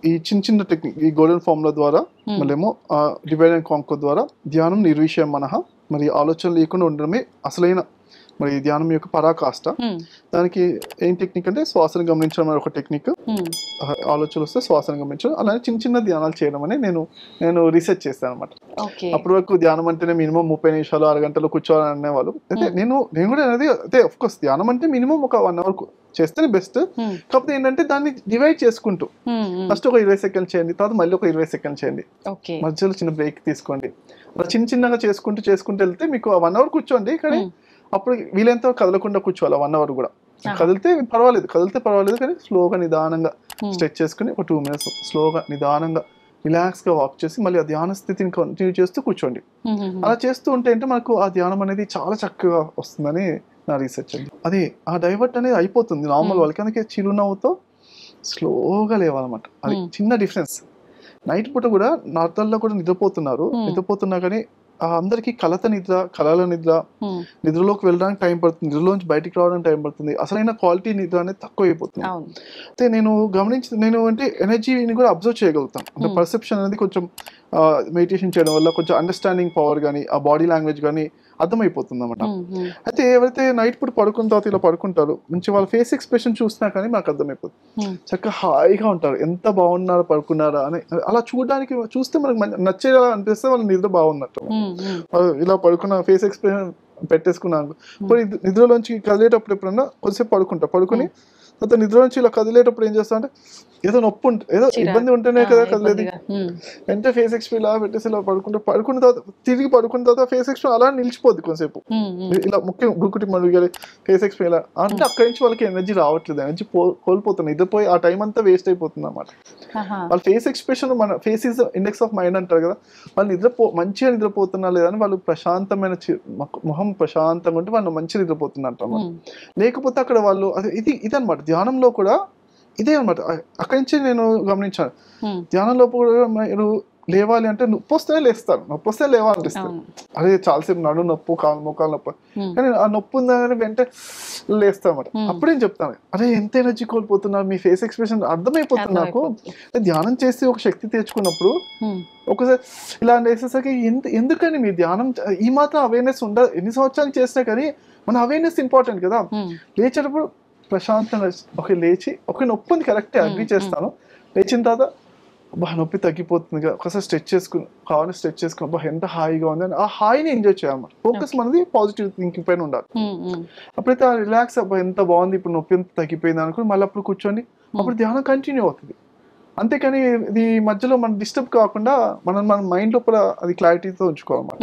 ఈ చిన్న చిన్న టెక్నిక్, ఈ గోల్డెన్ ఫార్ములా ద్వారా మళ్ళేమో డివైడ్ అండ్ కాంకర్ ద్వారా ధ్యానం నిర్విషయం మనహ, మరి ఆలోచన లేకుండా ఉండడమే అసలైన మరి ధ్యానం యొక్క పరాకాష్ట. దానికి ఏం టెక్నిక్ అంటే శ్వాసను గమనించడం అనే ఒక టెక్నిక్, ఆలోచనలు వస్తే శ్వాసను గమనించడం, అలానే చిన్న చిన్న ధ్యానాలు చేయడం అని నేను రీసెర్చ్ చేస్తాను అనమాట. అప్పటి వరకు ధ్యానం అంటేనే మినిమం 30 నిమిషాలు 6 గంటలు కూర్చోవాలని అనేవాళ్ళు. అయితే నేను కూడా అనేది అయితే ఆఫ్ కోర్స్ ధ్యానం అంటే మినిమం ఒక 1 అవర్ చేస్తేనే బెస్ట్. కాకపోతే ఏంటంటే దాన్ని డివైడ్ చేసుకుంటూ ఫస్ట్ ఒక 20 సెకండ్లు చేయండి, తర్వాత మళ్ళీ ఒక 20 సెకండ్లు చేయండి, మధ్యలో చిన్న బ్రేక్ తీసుకోండి. అలా చిన్న చిన్నగా చేసుకుంటూ వెళ్తే మీకు 1 అవర్ కూర్చోండి, కానీ అప్పుడు వీలైనంత కదలకుండా కూర్చోవాలి 1 అవర్ కూడా. కదిలితే పర్వాలేదు కానీ స్లోగా నిదానంగా స్ట్రెచ్ చేసుకుని ఒక 2 minutes స్లోగా నిదానంగా రిలాక్స్ గా వాక్ చేసి మళ్ళీ ఆ ధ్యాన స్థితిని కంటిన్యూ చేస్తూ కూర్చోండి. అలా చేస్తూ ఉంటే అంటే మనకు ఆ ధ్యానం అనేది చాలా చక్కగా వస్తుందని నా రీసెర్చ్ అండి. అది ఆ డైవర్ట్ అనేది అయిపోతుంది నార్మల్ వాళ్ళకి. అందుకే చిరునవ్వుతో స్లోగా లేవాలన్నమాట. అది చిన్న డిఫరెన్స్. నైట్ పూట కూడా నార్తల్లో కూడా నిద్రపోతున్నా కానీ అందరికి కలల నిద్ర, నిద్రలోకి వెళ్ళడానికి టైం పడుతుంది, నిద్రలోంచి బయటికి రావడానికి టైం పడుతుంది, అసలైన క్వాలిటీ నిద్ర అనేది తక్కువ అయిపోతుంది. అయితే నేను అంటే ఎనర్జీని కూడా అబ్జర్వ్ చేయగలుగుతాను. అంటే పర్సెప్షన్ అనేది కొంచెం మెడిటేషన్ చేయడం వల్ల కొంచెం అండర్స్టాండింగ్ పవర్ కానీ ఆ బాడీ లాంగ్వేజ్ కానీ అర్థమైపోతుంది అనమాట. అయితే ఎవరైతే నైట్ పూట పడుకున్న తర్వాత ఇలా పడుకుంటారో మంచి వాళ్ళ ఫేస్ ఎక్స్ప్రెషన్ చూసినా కానీ నాకు అర్థమైపోతుంది. చక్కగా హాయిగా ఉంటారు, ఎంత బాగున్నారా పడుకున్నారా అని అలా చూస్తే మనకు నచ్చేలా అనిపిస్తే వాళ్ళ నిద్ర బాగున్నట్టు. ఇలా పడుకున్న ఫేస్ ఎక్స్ప్రెషన్ పెట్టేసుకున్నాను. ఇప్పుడు నిద్రలోంచి కదిలేటప్పుడు ఎప్పుడన్నా కొద్దిసేపు పడుకుని తర్వాత నిద్ర నుంచి ఇలా కదిలేటప్పుడు ఏం చేస్తా అంటే ఏదో నొప్పి ఏదో ఇబ్బంది ఉంటేనే కదా కదిలేదు, అంటే ఫేస్ ఎక్స్ప్రెషన్ ఇలా పెట్టేసి ఇలా పడుకున్న తర్వాత తిరిగి పడుకున్న తర్వాత ఫేస్ ఎక్స్ప్రెషన్ అలా నిలిచిపోద్ది కొంతసేపు. ఇలా ముఖ్యం గుక్కుటి మడుగులి ఫేస్ ఎక్స్ప్రెషన్ ఇలా అంటే అక్కడి నుంచి వాళ్ళకి ఎనర్జీ రావట్లేదు, ఎనర్జీ కోల్పోతుంది, నిద్రపోయి ఆ టైం అంతా వేస్ట్ అయిపోతుంది అన్నమాట. వాళ్ళ ఫేస్ ఎక్స్ప్రెషన్ మన face is index of mind అంటారు కదా, వాళ్ళు మంచిగా నిద్రపోతున్నా లేదని వాళ్ళు ప్రశాంతమైన మొహం ప్రశాంతంగా ఉంటే వాళ్ళు మంచిగా నిద్రపోతున్నట్టు అన్నమాట. లేకపోతే అక్కడ వాళ్ళు ఇది అనమాట. ధ్యానంలో కూడా ఇదే అనమాట. అక్కడి నుంచి నేను గమనించాను, ధ్యానంలో కూడా మీరు లేవాలి అంటే నొప్పి వస్తేనే లేస్తారు, నొప్పి వస్తే లేవాలనిపిస్తుంది. అదే చాలాసేపు నడు నొప్పు మోకాలు నొప్పి, కానీ ఆ నొప్పి ఉందని వెంటనే లేస్తాను అనమాట. అప్పుడేం చెప్తాను, అరే ఎంత ఎనర్జీ కోల్పోతున్నారు, మీ ఫేస్ ఎక్స్ప్రెషన్ అర్థమైపోతుంది నాకు. ధ్యానం చేసి ఒక శక్తి తెచ్చుకున్నప్పుడు ఒకసారి ఇలా వేసేసరికి ఎందుకని మీ ధ్యానం ఈ మాత్రం అవేర్నెస్ ఉండదు, ఎన్ని సంవత్సరాలు చేసినా కానీ మన అవేర్నెస్ ఇంపార్టెంట్ కదా. లేచేటప్పుడు ప్రశాంతంగా లేచి నొప్పి ఉంది కరెక్టే అగ్రీ చేస్తాను, లేచిన తర్వాత నొప్పి తగ్గిపోతుంది కదా ఒకసారి స్ట్రెచ్ చేసుకుని ఎంత హాయిగా ఉంది అని ఆ హాయిని ఎంజాయ్ చేయాలన్నమాట. ఫోకస్ మనది పాజిటివ్ థింకింగ్ పైన ఉండాలి. అప్పుడైతే రిలాక్స్ ఎంత బాగుంది ఇప్పుడు నొప్పి ఎంత తగ్గిపోయింది అనుకుని మళ్ళీ అప్పుడు కూర్చోండి, అప్పుడు ధ్యానం కంటిన్యూ అవుతుంది. అంతేకాని ఇది మధ్యలో మనం డిస్టర్బ్ కాకుండా మన మైండ్ లోపల అది క్లారిటీతో ఉంచుకోవాలన్నమాట.